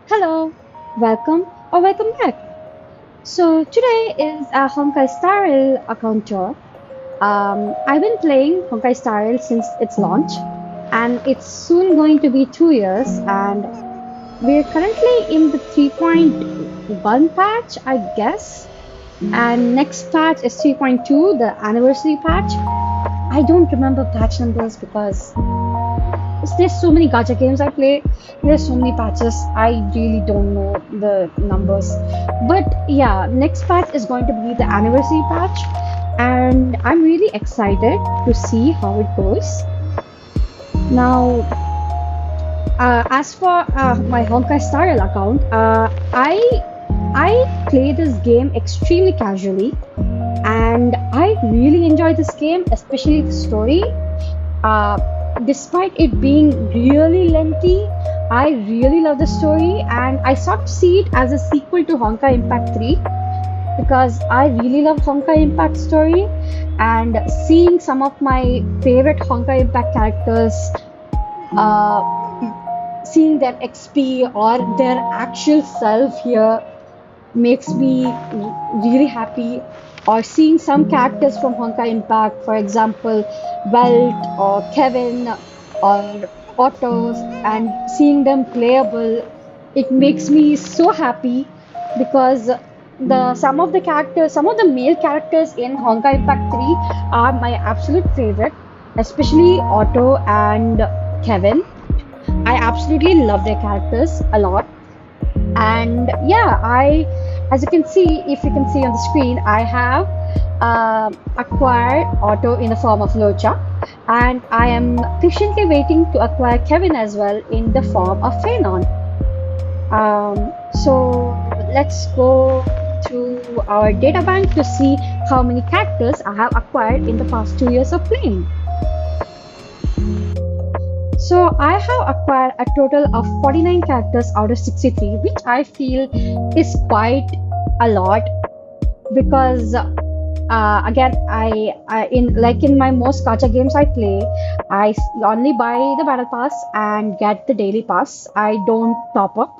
Hello, welcome back. So today is a Honkai Star Rail account tour. I've been playing Honkai Star Rail since its launch, and it's soon going to be 2 years. And we're currently in the 3.1 patch, I guess. And next patch is 3.2, the anniversary patch. I don't remember patch numbers because there's so many gacha games I play. There's so many patches. I really don't know the numbers. But yeah, next patch is going to be the anniversary patch, and I'm really excited to see how it goes. Now, as for my Honkai Star Rail account, I play this game extremely casually, and I really enjoy this game, especially the story. Uh, Despite it being really lengthy, I really love the story, and I sort of see it as a sequel to Honkai Impact 3 because I really love Honkai Impact story, and seeing some of my favorite Honkai Impact characters, uh, seeing their XP or their actual self here makes me really happy. Or seeing some characters from Honkai Impact, for example, Welt or Kevin or Otto, and seeing them playable, it makes me so happy because some of the male characters in Honkai Impact 3 are my absolute favorite, especially Otto and Kevin. I absolutely love their characters a lot. And yeah, as you can see, if you can see on the screen, I have acquired Otto in the form of Locha, and I am patiently waiting to acquire Kevin as well in the form of Phenon. So let's go to our data bank to see how many characters I have acquired in the past 2 years of playing. So I have acquired a total of 49 characters out of 63, which I feel is quite a lot because again in my most gacha games I play, only buy the battle pass and get the daily pass. I don't top up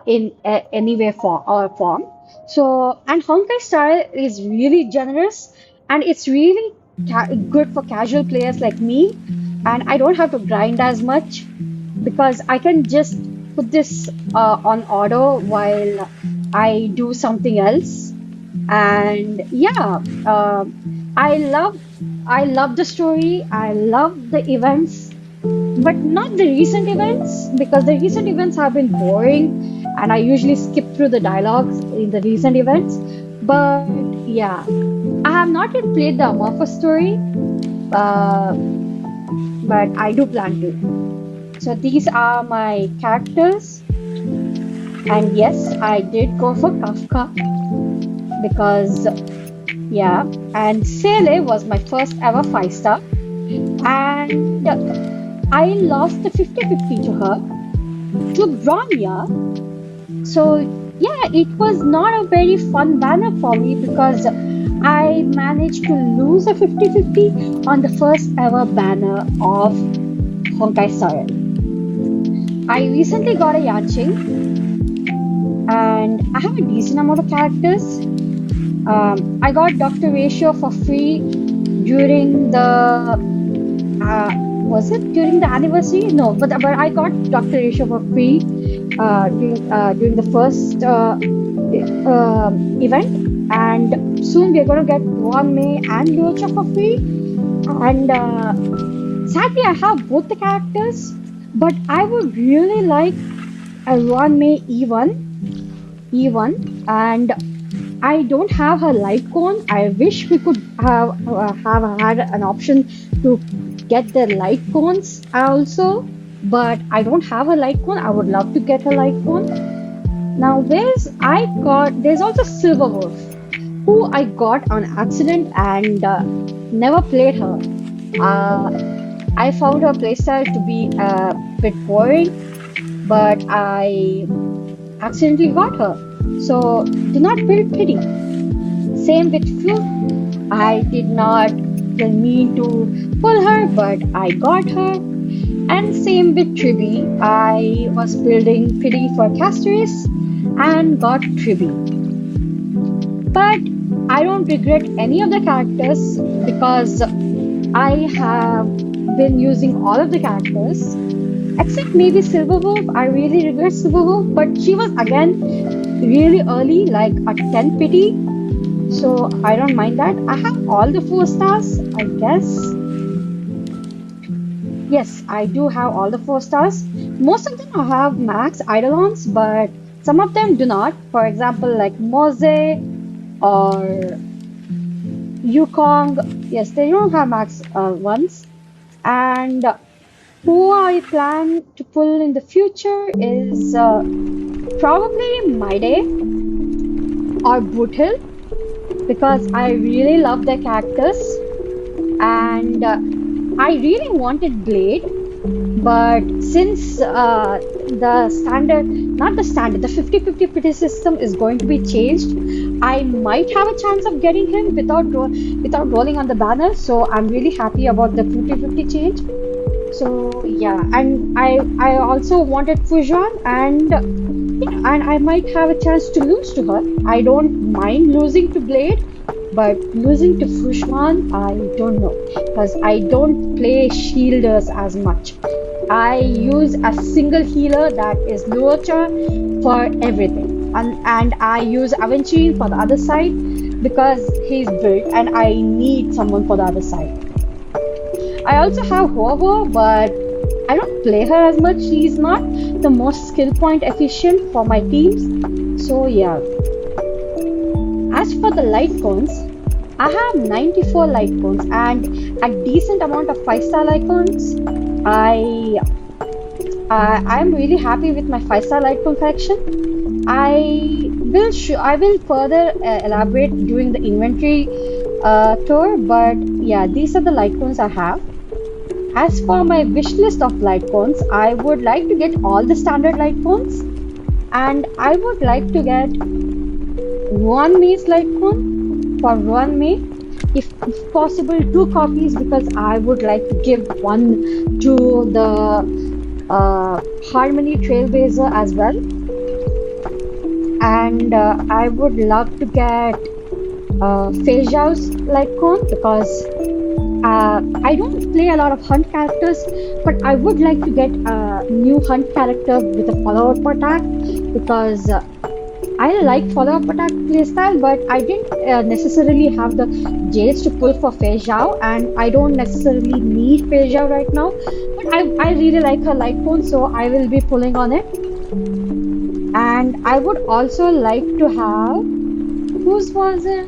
in any way form. So, and Honkai Star is really generous, and it's really good for casual players like me. And I don't have to grind as much because I can just put this on auto while I do something else. And yeah, I love I love the story. I love the events, but not the recent events because the recent events have been boring and I usually skip through the dialogues in the recent events. But yeah, I have not yet played the Amorphous story, uh, but I do plan to. So these are my characters, and yes, I did go for Kafka because yeah, and Sele was my first ever 5 star, and I lost the 50-50 to her to Bronya. So yeah, it was not a very fun banner for me because I managed to lose a 50-50 on the first ever banner of Honkai Star Rail. I recently got a Yanqing and I have a decent amount of characters. I got Dr. Ratio for free during the was it during the anniversary? No, but I got Dr. Ratio for free during the first event, and soon we're going to get Ron May and Luocha for free. And sadly, I have both the characters, but I would really like a Ron May E1, and I don't have her light cone. I wish we could have had an option to get the light cones also, but I don't have a light cone. I would love to get a light cone. Now, there's also Silver Wolf, who I got on accident and never played her. Uh, I found her playstyle to be a bit boring, but I accidentally got her. So do not feel pity. Same with Fluke. I did not mean to pull her, but I got her. And same with Tribi. I was building Pity for Castoris and got Tribi. But I don't regret any of the characters because I have been using all of the characters except maybe Silverwolf. I really regret Silverwolf, but she was again really early, like a 10 pity. So I don't mind that. I have all the 4 stars, I guess. Yes, I do have all the 4 stars. Most of them have max Eidolons, but some of them do not. For example, like Mose or Yukong. Yes, they don't have max ones. And who I plan to pull in the future is probably My Day or Boothil because I really love their characters and I really wanted Blade, but since the standard, not the standard, the 50-50 pity system is going to be changed, I might have a chance of getting him without rolling on the banner. So I'm really happy about the 50-50 change. So yeah, and I also wanted Fujian and yeah, and I might have a chance to lose to her. I don't mind losing to Blade, but losing to Fujian, I don't know because I don't play shielders as much. I use a single healer that is Luocha for everything, and I use Aventurine for the other side because he's built and I need someone for the other side. I also have Ho, but I don't play her as much. She's not the most skill point efficient for my teams. So yeah. As for the light cones, I have 94 light cones and a decent amount of 5-star light cones. I I'm really happy with my 5-star light cone collection. I will further elaborate during the inventory tour, but yeah, these are the light cones I have. As for my wish list of light cones, I would like to get all the standard light cones and I would like to get one May's light cone for one May. If possible, 2 copies because I would like to give one to the Harmony Trailblazer as well. And I would love to get Fei Zhao's light cone because I don't play a lot of hunt characters, but I would like to get a new hunt character with a follow-up attack because I like follow-up attack playstyle, but I didn't necessarily have the jails to pull for Fei Zhao, and I don't necessarily need Fei Zhao right now. But I really like her light cone, so I will be pulling on it. And I would also like to have whose was it?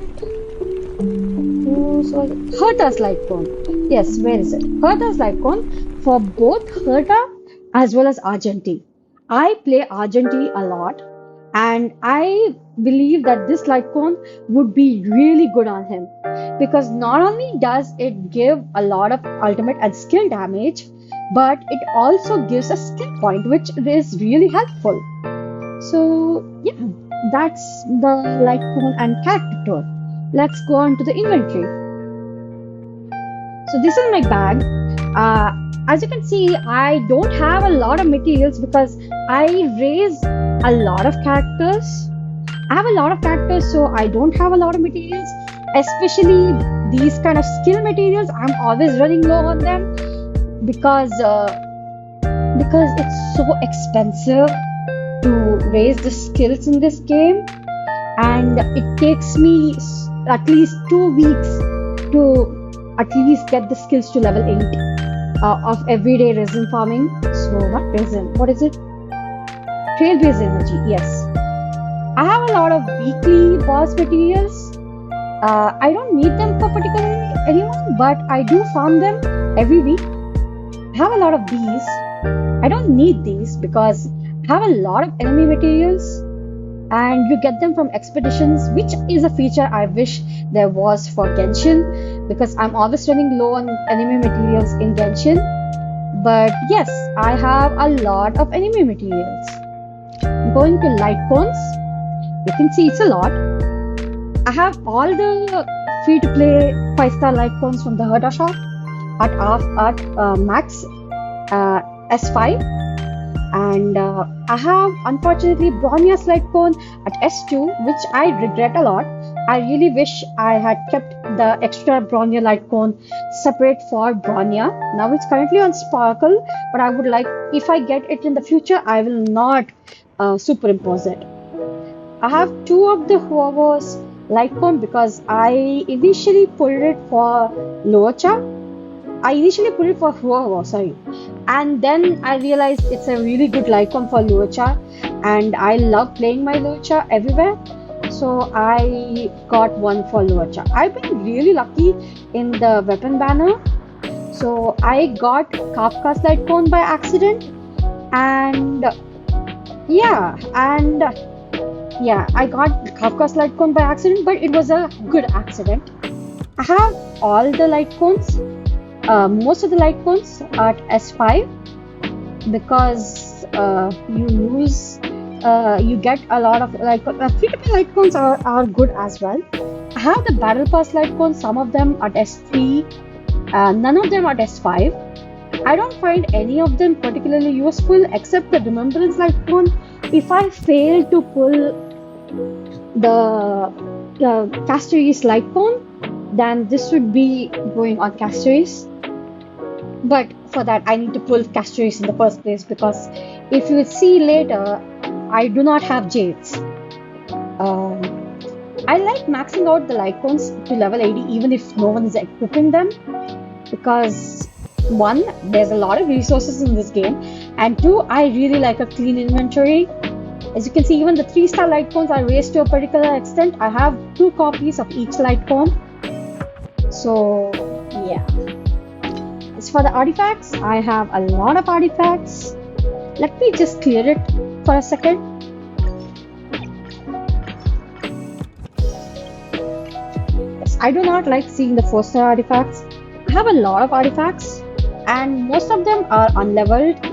Herta's light cone. Yes, where is it? Herta's light cone for both Herta as well as Argenti. I play Argenti a lot, and I believe that this light cone would be really good on him because not only does it give a lot of ultimate and skill damage, but it also gives a skill point, which is really helpful. So yeah, that's the light cone and character tour. Let's go on to the inventory. So this is my bag. As you can see, I don't have a lot of materials because I raise a lot of characters. I have a lot of characters, so I don't have a lot of materials. Especially these kind of skill materials, I'm always running low on them because it's so expensive to raise the skills in this game, and it takes me at least 2 weeks to at least get the skills to level 8 of everyday resin farming. So not resin, what is it? Trailblaze energy, yes. I have a lot of weekly boss materials. I don't need them for particularly anyone, but I do farm them every week. I have a lot of these. I don't need these because I have a lot of enemy materials and you get them from expeditions, which is a feature I wish there was for Genshin because I'm always running low on enemy materials in Genshin. But yes, I have a lot of enemy materials. Going to light cones, you can see it's a lot. I have all the free-to-play 5-star light cones from the Herta shop at max. S5, and I have unfortunately Bronya's light cone at S2, which I regret a lot. I really wish I had kept the extra Bronya light cone separate for Bronya. Now it's currently on Sparkle, but I would like, if I get it in the future, I will not superimpose it. I have two of the Huavo's light cone because I initially pulled it for Loacha. I initially put it for Huavo, sorry. And then I realized it's a really good Lycon for Lucha, and I love playing my Lucha everywhere. So I got one for Lucha. I've been really lucky in the weapon banner. So I got Kafka's Lycon by accident, and I got Kafka's Lycon by accident, but it was a good accident. I have all the light cones, most of the light cones at S5 because you get a lot of free-to-play light cones are good as well. I have the battle pass light cones, some of them at S3, none of them at S5. I don't find any of them particularly useful except the remembrance light cone. If I fail to pull the Casteries light cone, then this would be going on Casteries. But for that, I need to pull Casteries in the first place because if you see later, I do not have Jades. I like maxing out the Lycons to level 80 even if no one is equipping them because one, there's a lot of resources in this game, and two, I really like a clean inventory. As you can see, even the 3-star light cones are raised to a particular extent. I have 2 copies of each light cone. So, yeah. As for the artifacts, I have a lot of artifacts. Let me just clear it for a second. Yes, I do not like seeing the 4-star artifacts. I have a lot of artifacts, and most of them are unleveled.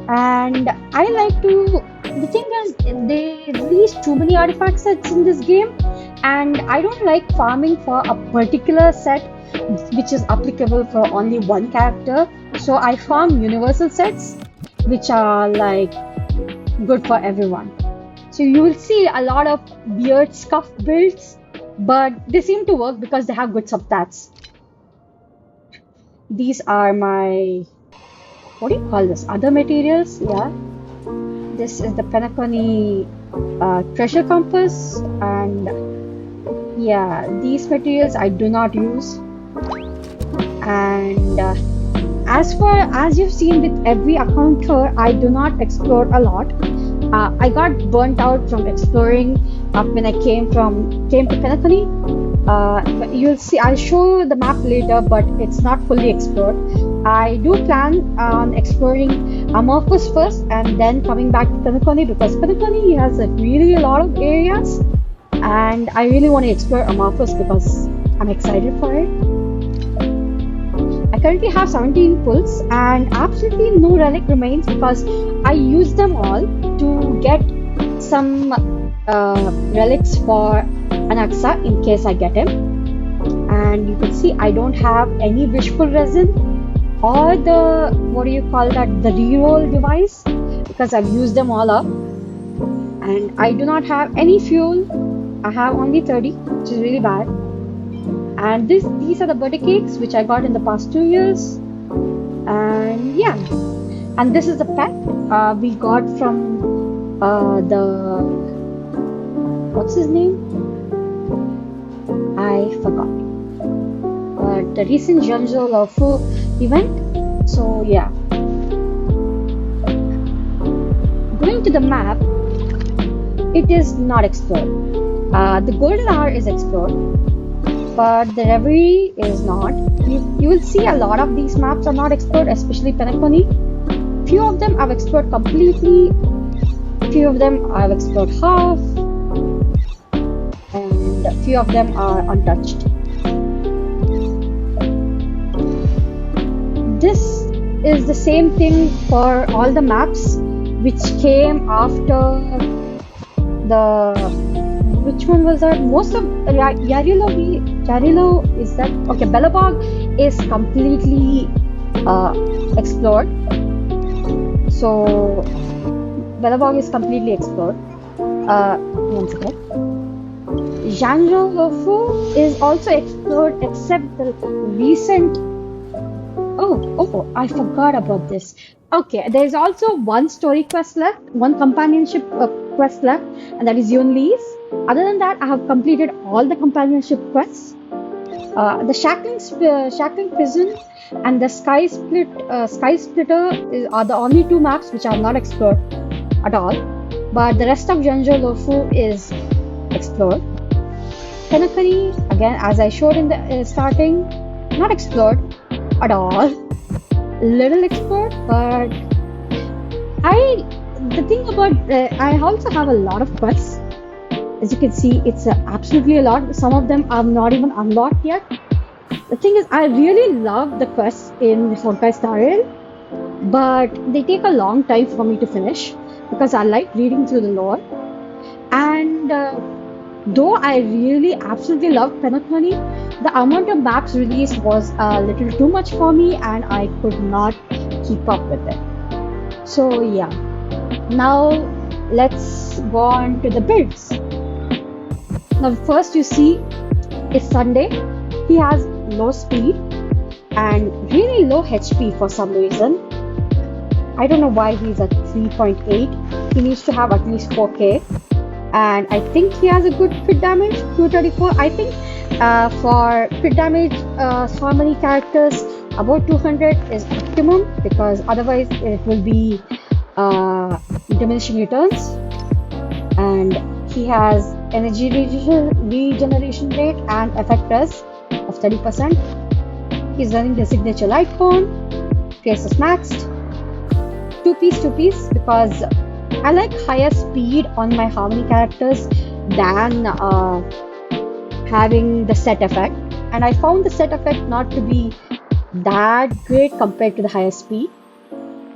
And I like to. The thing is, they release too many artifact sets in this game, and I don't like farming for a particular set which is applicable for only one character. So I farm universal sets which are like good for everyone. So you will see a lot of weird scuff builds, but they seem to work because they have good substats. These are my, what do you call this, other materials? Yeah, this is the Penacony treasure compass, and yeah, these materials I do not use. And as you've seen with every account here, I do not explore a lot. I got burnt out from exploring when I came to Penacony. You'll see, I'll show the map later, but it's not fully explored. I do plan on exploring Amorphous first and then coming back to Penacony because Penacony has really a lot of areas, and I really want to explore Amorphous because I'm excited for it. I currently have 17 pulls and absolutely no relic remains because I use them all to get some relics for Anaxa in case I get him. And you can see I don't have any wishful resin or the, what do you call that, the reroll device, because I've used them all up. And I do not have any fuel. I have only 30, which is really bad. And these are the birthday cakes which I got in the past 2 years. And yeah, and this is the pet we got from the, what's his name? I forgot. But the recent Junzo Lofu event. So yeah. Going to the map, it is not explored. The Golden Hour is explored, but the Reverie is not. You will see a lot of these maps are not explored, especially Penacony. Few of them I've explored completely, few of them I've explored half, and a few of them are untouched. This is the same thing for all the maps which came after the, which one was that? Most of Yarilo is that, okay, Bellabog is completely explored. So Bellabog is completely explored. One second. Zhangzhou Lofu is also explored except the recent. I forgot about this. Okay, there's also one story quest left, one companionship quest left, and that is Yunli's. Other than that, I have completed all the companionship quests. The Shackling Prison and the Sky Splitter are the only two maps which I have not explored at all. But the rest of Zhangzhou Lofu is explored. Penakani, again, as I showed in the starting, not explored at all. Little explored, but the thing about I also have a lot of quests. As you can see, it's absolutely a lot. Some of them are not even unlocked yet. The thing is, I really love the quests in Honkai Star Rail, but they take a long time for me to finish because I like reading through the lore. And though I really absolutely love Penakani, the amount of maps released was a little too much for me and I could not keep up with it. So yeah, now let's go on to the builds. Now first you see is Sunday. He has low speed and really low HP for some reason. I don't know why he's at 3.8. He needs to have at least 4k. And I think he has a good crit damage, 234. I think for crit damage, so many characters about 200 is optimum because otherwise it will be diminishing returns. And he has energy regeneration rate and effect res of 30%. He's running the signature light cone. Face is maxed. Two piece because I like higher speed on my harmony characters than having the set effect, and I found the set effect not to be that great compared to the higher speed.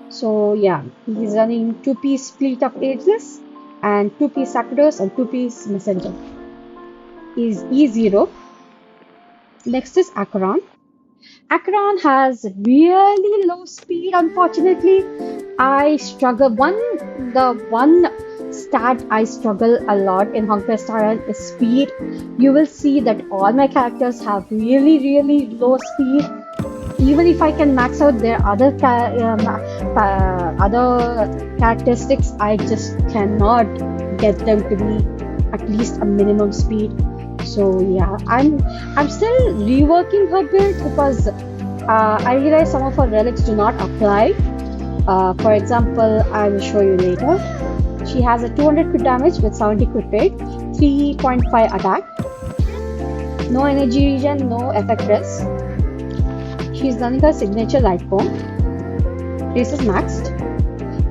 So yeah, he's running 2-piece fleet of Ageless and 2-piece Sacridos and 2-piece Messenger. He's E0. Next is Acheron. Acheron has really low speed, unfortunately. I struggle. The one stat I struggle a lot in Honkai Star Rail is speed. You will see that all my characters have really low speed. Even if I can max out their other characteristics, I just cannot get them to be at least a minimum speed. So yeah, I'm still reworking her build because I realize some of her relics do not apply. For example, I will show you later. She has a 200 crit damage with 70 crit rate, 3.5 attack, no energy regen, no effect res. She's running her signature light cone. This is maxed.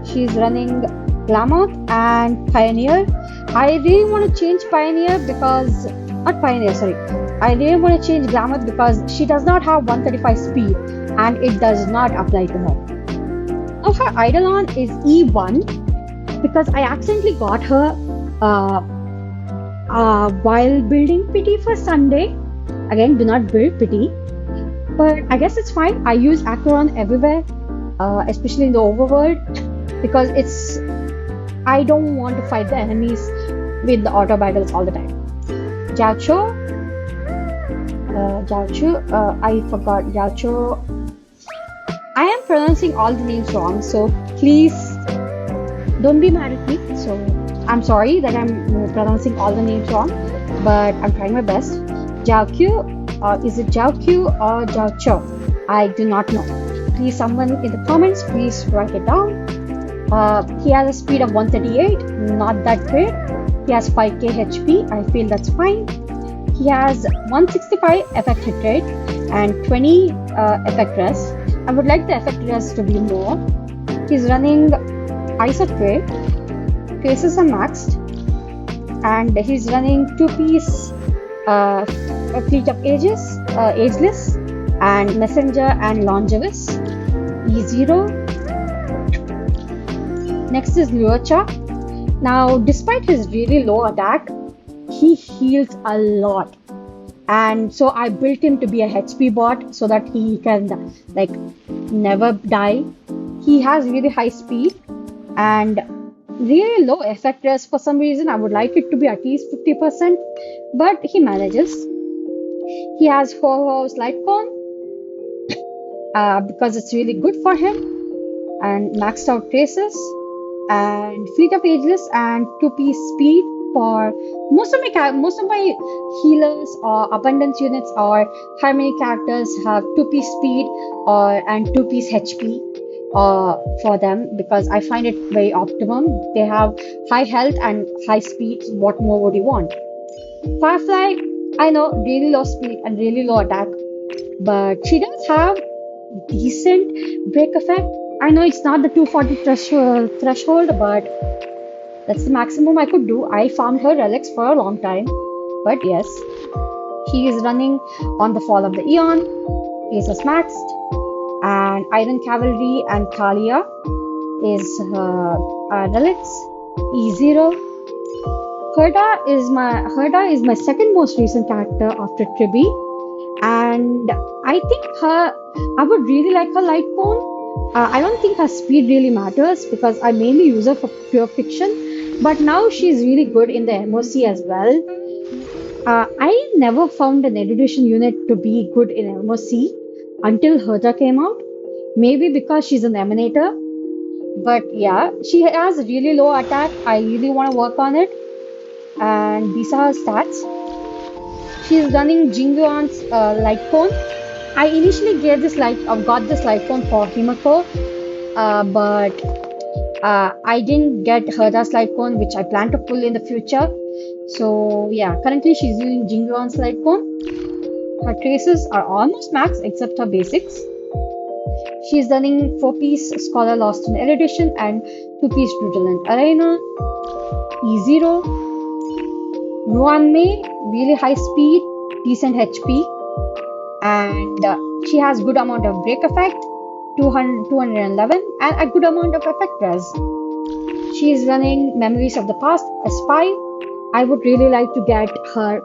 She's running Glamour and Pioneer. I really want to change Pioneer because I really want to change Glamour because she does not have 135 speed and it does not apply to her. Now her Eidolon is E1 because I accidentally got her while building Pity for Sunday. Again, do not build Pity. But I guess it's fine. I use Acheron everywhere, especially in the overworld because I don't want to fight the enemies with the auto battles all the time. Jiaochu, I forgot Jiaochu. I am pronouncing all the names wrong, so please don't be mad at me. So I'm sorry that I'm pronouncing all the names wrong, but I'm trying my best. Jiaoqiu, is it Jiaoqiu or Jiaoqiu? I do not know. Please, someone in the comments, please write it down. He has a speed of 138, not that great. He has 5k HP, I feel that's fine. He has 165 effect hit rate and 20 effect res. I would like the effect res to be more. He's running Ice of Prey. Faces are maxed. And he's running 2-piece fleet of Ageless and Messenger and Longevous. E0. Next is Luocha. Now, despite his really low attack, he heals a lot. And so I built him to be a HP bot so that he can never die. He has really high speed and really low effect rest for some reason. I would like it to be at least 50%, but he manages. He has 4 hours light cone because it's really good for him, and maxed out traces, and fleet of ageless, and 2-piece speed for most of my healers or abundance units or harmony characters have 2-piece speed or and 2-piece HP for them because I find it very optimum. They have high health and high speed. What more would you want? Firefly, I know, really low speed and really low attack, but she does have decent break effect. I know it's not the 240 threshold, but that's the maximum I could do. I farmed her relics for a long time, but yes, she is running on the Fall of the Eon. Aces maxed, and Iron Cavalry and Thalia is her relics. E0. Herda is my second most recent character after Tribi, and I think I would really like her light cone. I don't think her speed really matters because I mainly use her for pure fiction, but now she's really good in the MOC as well. I never found an erudition unit to be good in MOC until Herta came out. Maybe because she's an emanator, but yeah, she has really low attack. I really want to work on it, and these are her stats. She's running Jingyuan's light cone. I initially got this light cone for Himako, but I didn't get Herda's light cone, which I plan to pull in the future. So yeah, currently she's using Jingyuan's light cone. Her traces are almost max except her basics. She's running 4-piece Scholar Lost in Erudition and 2-piece Brutalent Arena. E0. Ruanmei, really high speed, decent HP, and she has good amount of break effect, 211, and a good amount of effect res. She is running Memories of the Past, a spy. I would really like to get her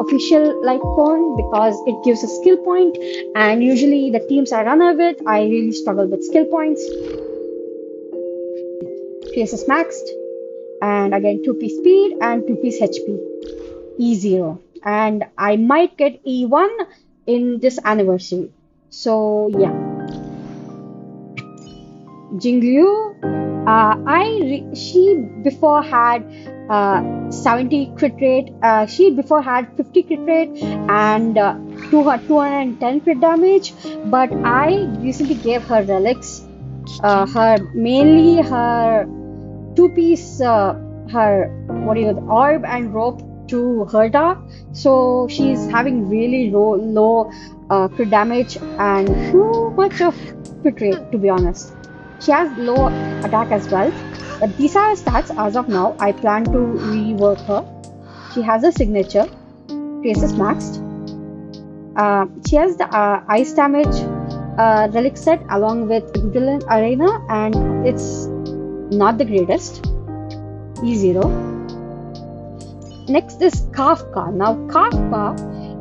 official light cone because it gives a skill point, and usually the teams I run her with, I really struggle with skill points. Trace is maxed, and again 2-piece speed and 2-piece HP. E0, and I might get E1 in this anniversary. So yeah, Jingliu, she before had 70 crit rate. She before had 50 crit rate and 210 crit damage. But I recently gave her relics. Mainly her 2-piece orb and rope to Herda. So she's having really low crit damage and too much of crit rate, to be honest. She has low attack as well. But these are her stats as of now. I plan to rework her. She has a signature. Trace is maxed. She has the ice damage relic set along with Vigilant Arena, and it's not the greatest. E0. Next is Kafka. Now Kafka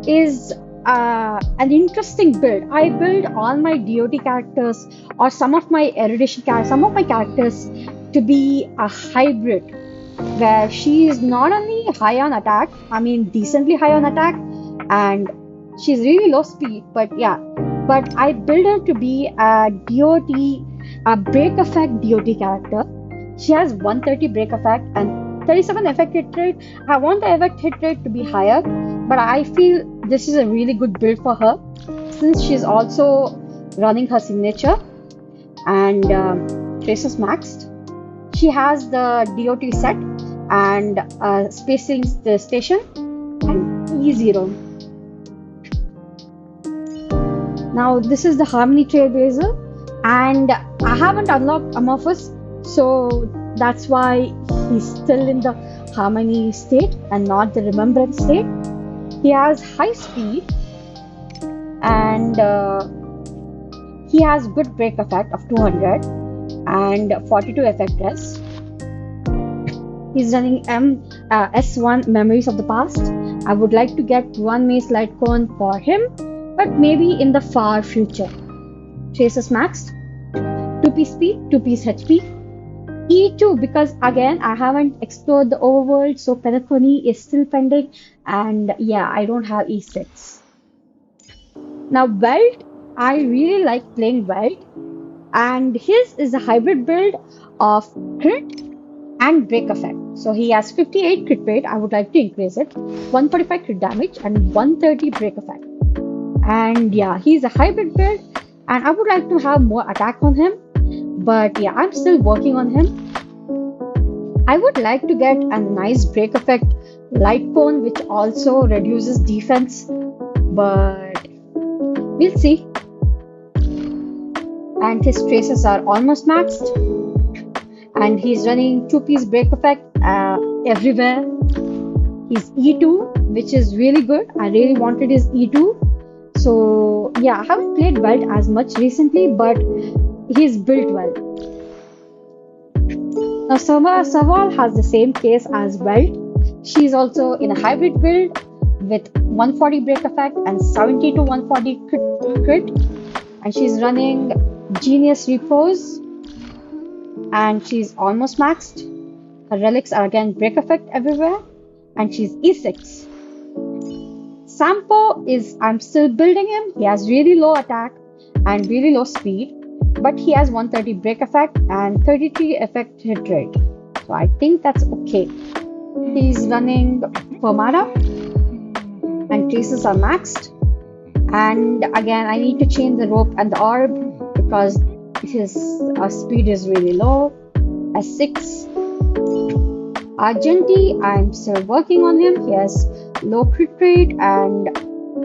is an interesting build. I build all my DOT characters or some of my characters to be a hybrid where she is not only high on attack, I mean decently high on attack, and she's really low speed, but I build her to be a break effect DOT character. She has 130 break effect and 37 effect hit rate. I want the effect hit rate to be higher, but I feel this is a really good build for her since she's also running her signature and Trace is maxed. She has the DOT set and spacing the station and E0. Now this is the Harmony Trailblazer, and I haven't unlocked Amorphous, so that's why he's still in the Harmony state and not the Remembrance state. He has high speed and he has good break effect of 200 and 42 effect rest. He's running S1 Memories of the Past. I would like to get one Mace Light Cone for him, but maybe in the far future. Trace is maxed. 2-piece speed, 2-piece HP. E2 because again I haven't explored the overworld, so Penacony is still pending, and yeah, I don't have E6. Now Welt, I really like playing Welt, and his is a hybrid build of crit and break effect. So he has 58 crit rate, I would like to increase it, 145 crit damage, and 130 break effect. And yeah, he's a hybrid build, and I would like to have more attack on him, but yeah, I'm still working on him. I would like to get a nice break effect light cone which also reduces defense, but we'll see. And his traces are almost maxed, and he's running two-piece break effect everywhere. He's E2, which is really good. I really wanted his E2. So yeah, I haven't played Belt as much recently, but he's built well. Now Saval has the same case as Welt. She's also in a hybrid build with 140 break effect and 70 to 140 crit, and she's running Genius Repose, and she's almost maxed. Her relics are again break effect everywhere, and she's E6. Sampo is, I'm still building him. He has really low attack and really low speed, but he has 130 break effect and 33 effect hit rate. So I think that's okay. He's running Pomada and traces are maxed. And again, I need to change the rope and the orb because his speed is really low. S6. Argenti, I'm still working on him. He has low crit rate and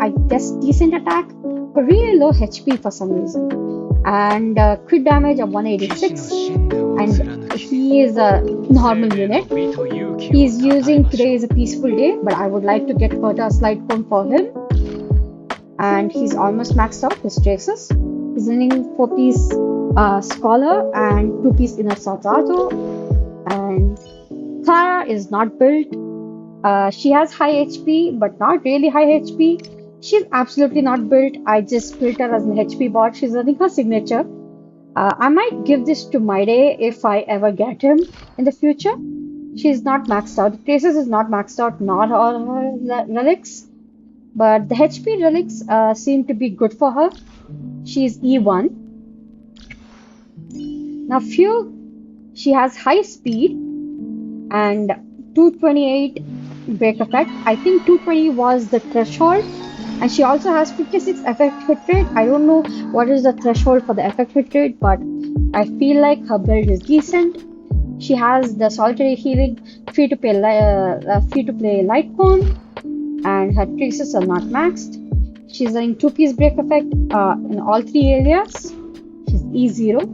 I guess decent attack, but really low HP for some reason. And crit damage of 186. And he is a normal unit. He's using today is a peaceful day, but I would like to get Herta's light cone for him. And he's almost maxed out his traces. He's running 4-piece Scholar and 2-piece Inner Saltato. And Clara is not built. She has high HP, but not really high HP. She's absolutely not built. I just built her as an HP bot. She's running her signature. I might give this to Maide if I ever get him in the future. She's not maxed out. The Traces is not maxed out, not all her relics. But the HP relics seem to be good for her. She's E1. Now Fugue, she has high speed and 228 break effect. I think 220 was the threshold. And she also has 56 effect hit rate. I don't know what is the threshold for the effect hit rate, but I feel like her build is decent. She has the solitary healing free to play light cone, and her traces are not maxed. She's running 2-piece break effect in all 3 areas. She's E0.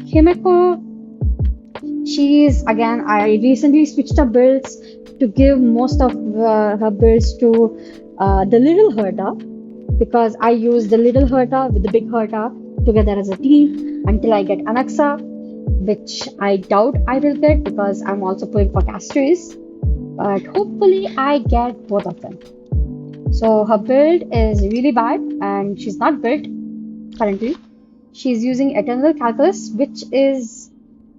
Himeko, she is again. I recently switched her builds to give most of her builds to the little Herta because I use the little Herta with the big Herta together as a team until I get Anaxa, which I doubt I will get because I'm also playing for Castries. But hopefully I get both of them. So her build is really bad and she's not built currently. She's using Eternal Calculus, which is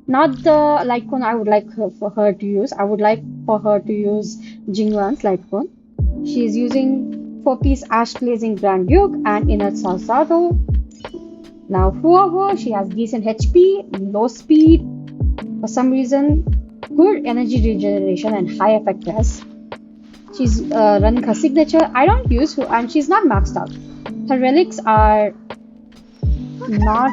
not the light cone I would like for her to use. I would like for her to use Jingwan's light cone. She's using 4-piece Ash Blazing Grand Duke and Inner Salsado. Now Hua, she has decent HP, low speed, for some reason, good energy regeneration and high effect res. She's running her signature. I don't use her and she's not maxed out. Her relics are not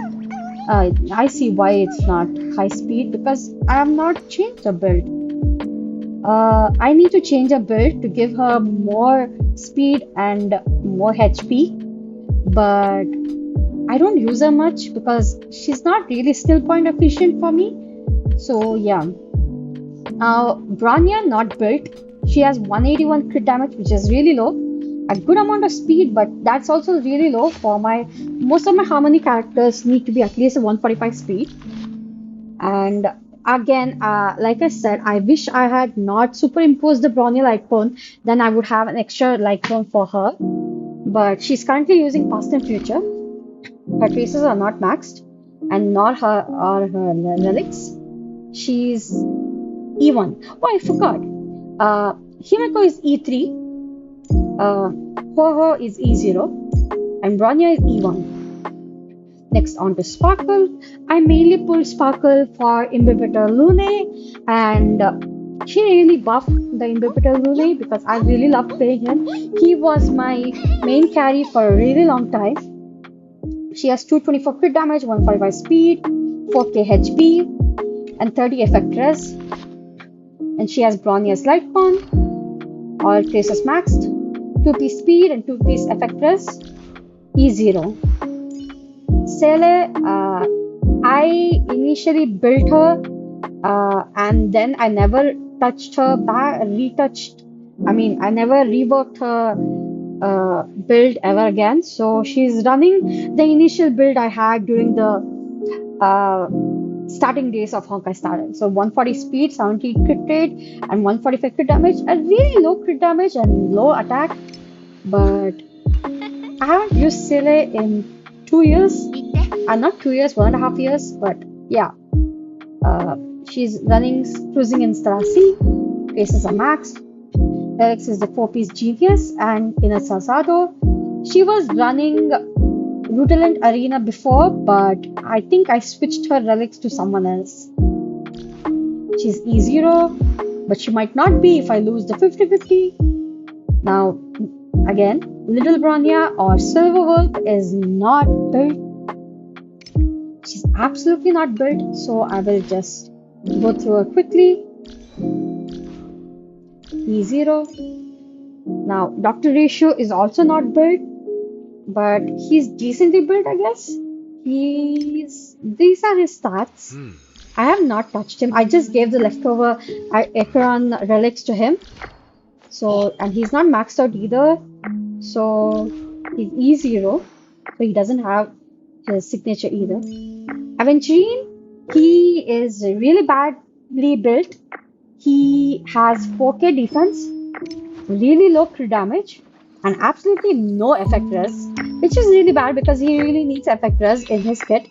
I see why it's not high speed because I have not changed the build. I need to change a build to give her more speed and more HP, but I don't use her much because she's not really skill point efficient for me. So yeah. Now Branya not built. She has 181 crit damage, which is really low. A good amount of speed, but that's also really low for most of my harmony characters need to be at least a 145 speed. And again, like I said, I wish I had not superimposed the Bronya light cone, then I would have an extra light cone for her. But she's currently using past and future. Her traces are not maxed, and not her or her relics. She's E1. Oh, I forgot. Himeko is E3, Ho is E0, and Bronya is E1. Next on to Sparkle. I mainly pulled Sparkle for Imbibitor Lune, and she really buffed the Imbibitor Lune because I really loved playing him. He was my main carry for a really long time. She has 224 crit damage, 145 speed, 4k HP, and 30 effect res. And she has Bronya's Lightcon, all traces maxed, 2p speed and 2p effect res, E0. Sele, I initially built her and then I never touched her back, I never reworked her build ever again. So she's running the initial build I had during the starting days of Honkai Star Rail. So 140 speed, 70 crit rate, and 145 crit damage. A really low crit damage and low attack. But I haven't used Sele in 2 years. Not 2 years, 1.5 years. But yeah. She's running cruising in Stella C. Traces are maxed. Relics is the 4-piece genius, and in a Sasado. She was running Rutilant Arena before, but I think I switched her relics to someone else. She's E0, but she might not be if I lose the 50-50. Now, again, Little Bronya or Silver Wolf is not built. She's absolutely not built, so I will just go through her quickly. E0. Now, Dr. Ratio is also not built, but he's decently built, I guess. These are his stats. I have not touched him. I just gave the leftover Ekron relics to him. So, and he's not maxed out either. So, he's E0. So, he doesn't have his signature either. Aventurine, he is really badly built. He has 4k defense, really low crit damage, and absolutely no effect res, which is really bad because he really needs effect res in his kit.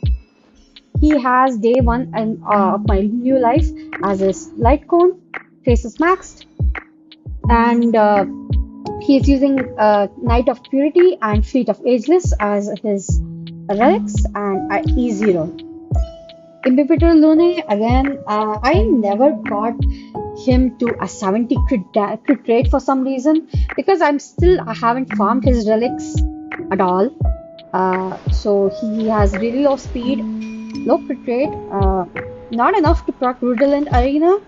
He has day 1 of my new life as his light cone, traces maxed, and he is using Knight of Purity and Fleet of Ageless as his relics, and E0. Imbibitor Lune, again, I never got him to a 70 crit rate for some reason because I haven't farmed his relics at all. So he has really low speed, low crit rate, not enough to proc Rutilant Arena,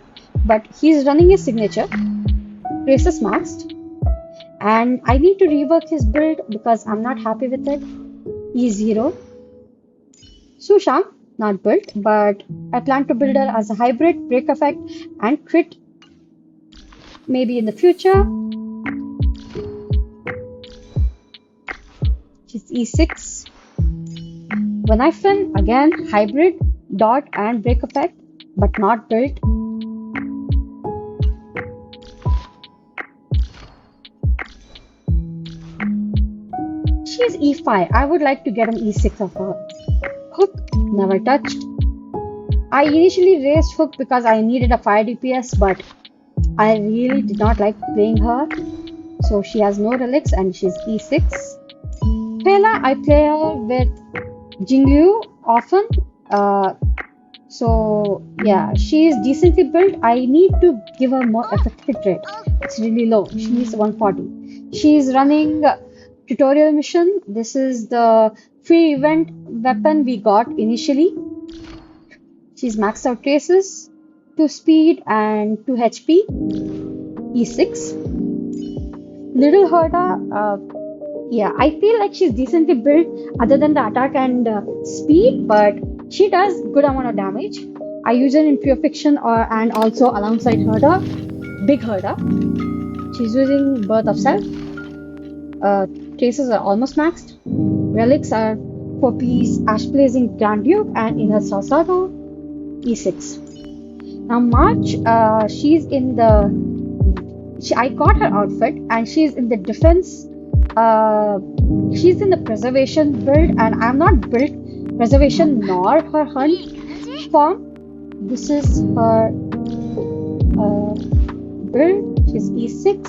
but he's running his signature, traces maxed, and I need to rework his build because I'm not happy with it. E0. Sushant, not built, but I plan to build her as a hybrid, break effect, and crit maybe in the future. She's E6. Vanifin, again, hybrid, dot, and break effect, but not built. She's E5. I would like to get an E6 of her. Hook, never touched. I initially raised Hook because I needed a fire DPS, but I really did not like playing her. So she has no relics and she's E6. Pela, I play her with Jingyu often. So yeah, she is decently built. I need to give her more effective rate. It's really low. She needs 140. She is running tutorial mission. This is the free event weapon we got initially. She's maxed out traces, 2 speed and 2 HP. E6. Little Herda, yeah, I feel like she's decently built other than the attack and speed, but she does good amount of damage. I use her in Pure Fiction and also alongside Herda, Big Herda. She's using Birth of Self. Traces are almost maxed. Relics are 4-piece Ash Blazing Grand Duke and in her Sasado, E6. Now March, she's in I got her outfit and she's in the defense. She's in the preservation build and I'm not built preservation nor her hunt form. This is her build. She's E6.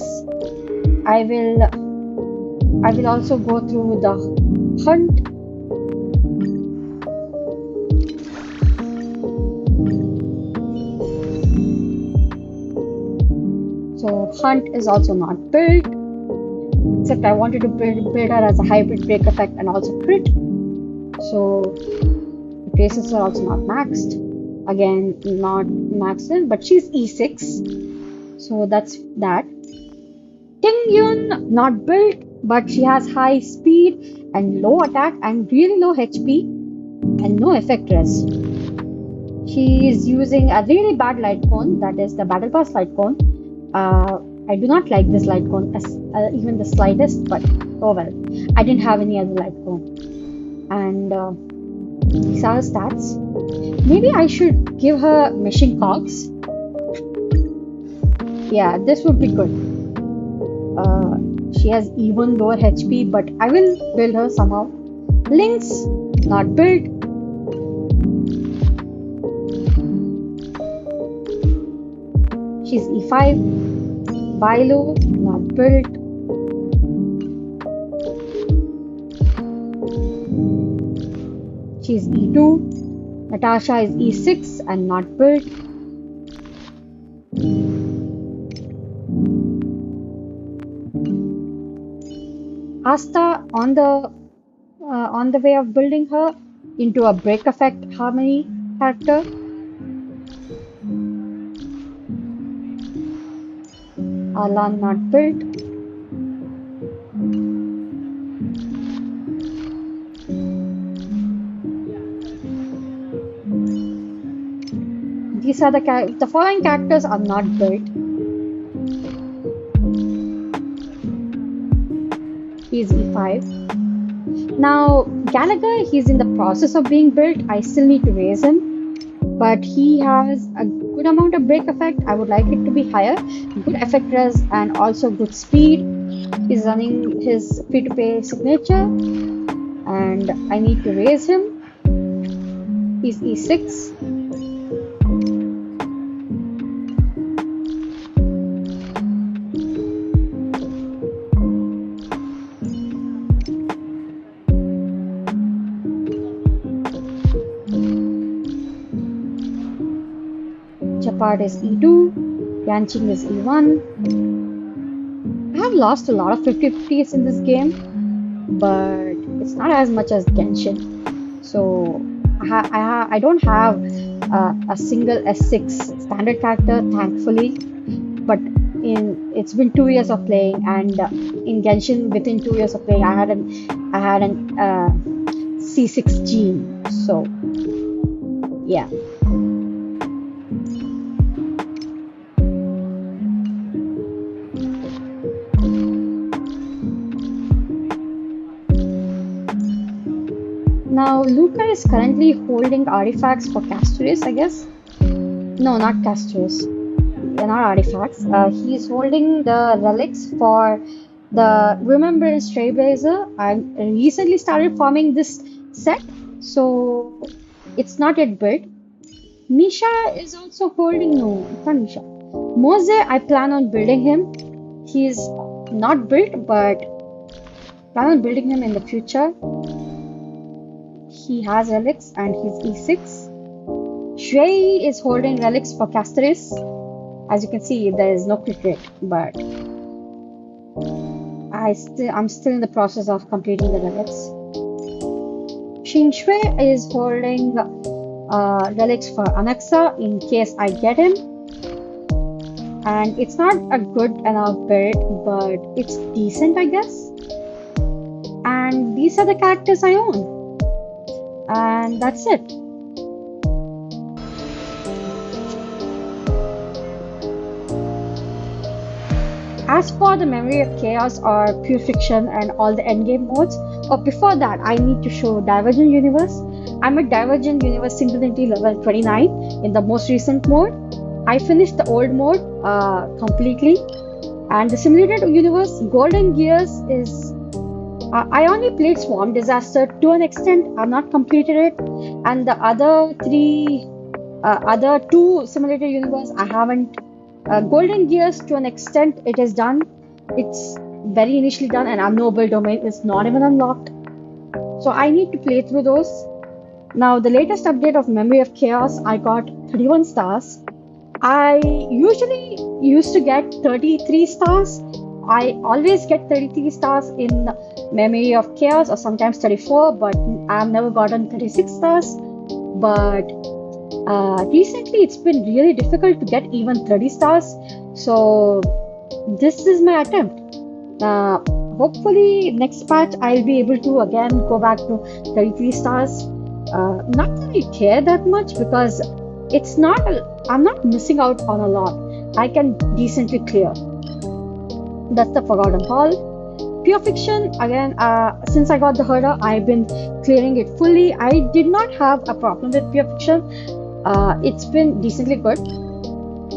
I will also go through the hunt. So hunt is also not built, except I wanted to build her as a hybrid break effect and also crit. So the traces are also not maxed. Again, not maxed in, but she's E6. So that's that. Ting Yun, not built, but she has high speed and low attack and really low HP and no effect res. She is using a really bad light cone, that is the Battle Pass light cone. I do not like this light cone as even the slightest, but oh well. I didn't have any other light cone. And these are her stats. Maybe I should give her machine cogs. Yeah, this would be good. She has even lower HP, but I will build her somehow. Lynx, not built. She's E5. Bilo, not built. She's E2. Natasha is E6 and not built. Asta on the way of building her into a break effect harmony character. Alan not built. These are the following characters are not built. He's E5. Now Gallagher, he's in the process of being built. I still need to raise him, but he has a good amount of break effect. I would like it to be higher. Good effect res and also good speed. He's running his free-to-play signature, and I need to raise him. He's E6. Chapad is E2, Yanqing is E1. I have lost a lot of 50-50s in this game, but it's not as much as Genshin. So I don't have a single S6 standard character, thankfully. But it's been 2 years of playing, and in Genshin, within 2 years of playing, I had an C6 gene. So yeah. Now, Luca is currently holding artifacts for Castorus, I guess. No, not Castorus. They're not artifacts. He's holding the relics for the Remembrance Trailblazer. I recently started farming this set, so it's not yet built. Misha is also holding. No, it's not Misha. Mose, I plan on building him. He's not built, but plan on building him in the future. He has relics and he's E6. Shrey is holding relics for Castoris. As you can see, there is no crit rate, but I'm still in the process of completing the relics. Xin Shui is holding relics for Anaxa in case I get him. And it's not a good enough build, but it's decent, I guess. And these are the characters I own. And that's it. As for the Memory of Chaos or Pure Fiction and all the endgame modes, before that, I need to show Divergent Universe. I'm at Divergent Universe Singularity level 29 in the most recent mode. I finished the old mode completely. And the Simulated Universe Golden Gears is I only played Swarm Disaster to an extent. I've not completed it, and the other two simulator universe, I haven't. Golden Gears, to an extent, it is done. It's very initially done, and our Noble Domain is not even unlocked. So I need to play through those. Now, the latest update of Memory of Chaos, I got 31 stars. I usually used to get 33 stars. I always get 33 stars in Memory of Chaos, or sometimes 34, but I've never gotten 36 stars. But recently it's been really difficult to get even 30 stars. So this is my attempt. Hopefully, next patch I'll be able to again go back to 33 stars. Not that I care that much because it's not. I'm not missing out on a lot. I can decently clear. That's the Forgotten Hall. Pure Fiction, again, since I got the herder, I've been clearing it fully. I did not have a problem with Pure Fiction. It's been decently good.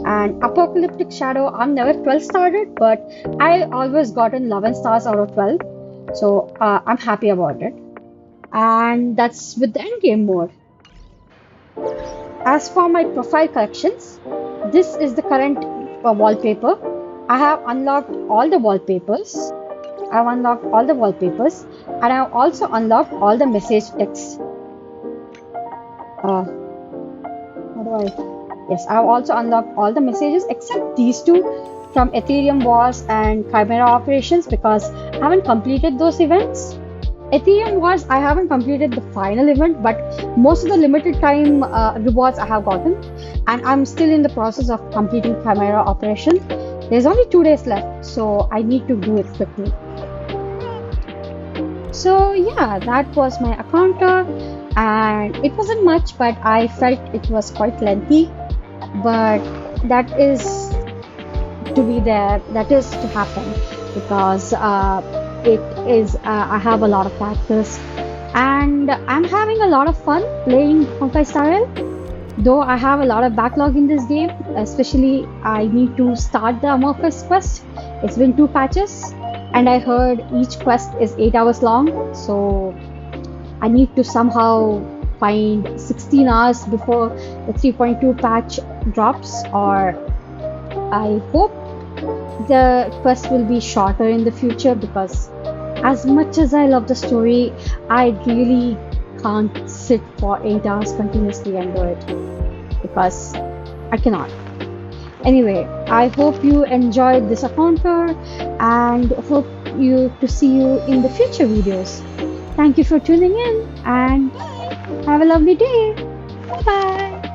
And Apocalyptic Shadow, I've never 12 started, but I always gotten 11 stars out of 12. So I'm happy about it. And that's with the endgame mode. As for my profile collections, this is the current wallpaper. I have unlocked all the wallpapers. I've unlocked all the wallpapers, and I've also unlocked all the message text. How do I? Yes, I've also unlocked all the messages except these two from Ethereum Wars and Chimera Operations because I haven't completed those events. Ethereum Wars, I haven't completed the final event, but most of the limited time rewards I have gotten, and I'm still in the process of completing Chimera Operation. There's only 2 days left, so I need to do it quickly. So yeah, that was my encounter, and it wasn't much, but I felt it was quite lengthy. But that is to be there, that is to happen because it is. I have a lot of characters, and I'm having a lot of fun playing Honkai Star Rail. Though I have a lot of backlog in this game, especially I need to start the Amorphous quest. It's been 2 patches, and I heard each quest is 8 hours long, so I need to somehow find 16 hours before the 3.2 patch drops, or I hope the quest will be shorter in the future because as much as I love the story, I really can't sit for 8 hours continuously and do it because I cannot. Anyway, I hope you enjoyed this encounter and hope you to see you in the future videos. Thank you for tuning in and bye. Have a lovely day. Bye bye.